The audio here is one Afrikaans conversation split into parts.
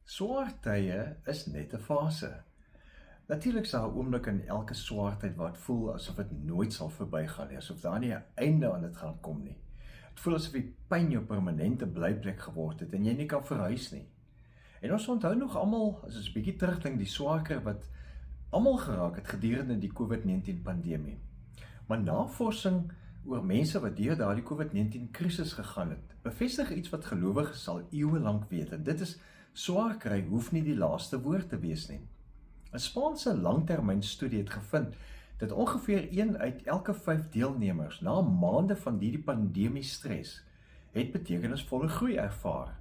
Swaar tye is net 'n fase. Natuurlik is daar 'n oomblik in elke swaar tyd waar dit voel asof dit nooit sal verbygaan nie, asof daar nie 'n einde aan dit gaan kom nie. Dit voel asof die pyn jou permanente blyplek geword het en jy nie kan verhuis nie. En ons onthou nog almal, as ons 'n bietjie terugdink, die swaar kry wat almal geraak het gedurende die COVID-19 pandemie. Maar navorsing oor mense wat deur daardie COVID-19 krisis gegaan het, bevestig iets wat gelowiges sal eeue lank weet, en dit is swaar kry hoef nie die laaste woord te wees nie. 'n Spaanse langtermynstudie het gevind dat ongeveer 1 uit elke 5 deelnemers na maande van hierdie pandemie stres het betekenisvolle groei ervaar.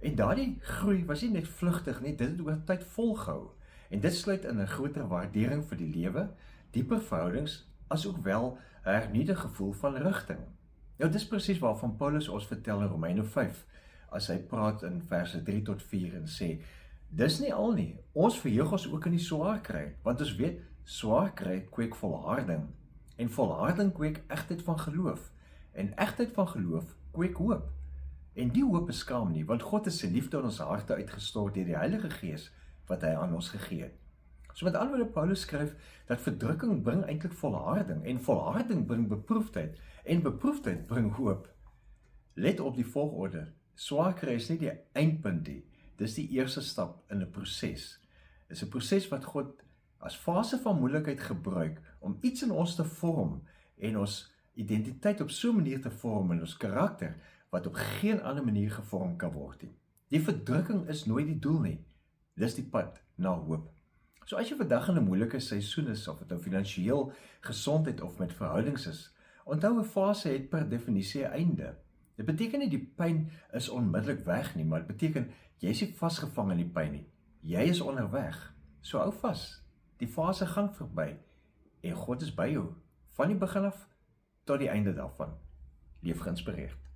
En daardie groei was nie net vlugtig nie, dit het oor tyd volgehou. En dit sluit in 'n groter waardering vir die lewe, dieper verhoudings, asook wel 'n hernuide gevoel van rigting. Nou, dis presies waarvan Paulus ons vertel in Romeine 5, as hy praat in verse 3 tot 4 en sê, dis nie al nie, ons verheug ons ook in die swaar kry, want ons weet, swaar kry kweek volharding, en volharding kweek egtheid van geloof, en egtheid van geloof kweek hoop. En die hoop is skaam nie, want God het sy liefde in ons harte uitgestort deur die Heilige Gees wat hy aan ons gegee het. So met ander woorde, Paulus skryf dat verdrukking bring eintlik volharding, en volharding bring beproefdheid, en beproefdheid bring hoop. Let op die volgorde, swaar kry is nie die eindpunt nie, dis die eerste stap in 'n proses. Dis 'n proses wat God as fase van moeilikheid gebruik om iets in ons te vorm en ons identiteit op so 'n manier te vorm in ons karakter wat op geen ander manier gevorm kan word nie. Die verdrukking is nooit die doel nie, dis die pad na hoop. So as jy vandag in 'n moeilike seisoen is, of dit nou finansiëel, gesondheid of met verhoudings is, onthou 'n fase het per definisie 'n einde. Dit beteken nie die pyn is onmiddellik weg nie, maar dit beteken jy is nie vasgevang in die pyn nie. Jy is onderweg. So hou vas. Die fase gaan verby en God is by jou van die begin af tot die einde daarvan. Leef geïnspireerd.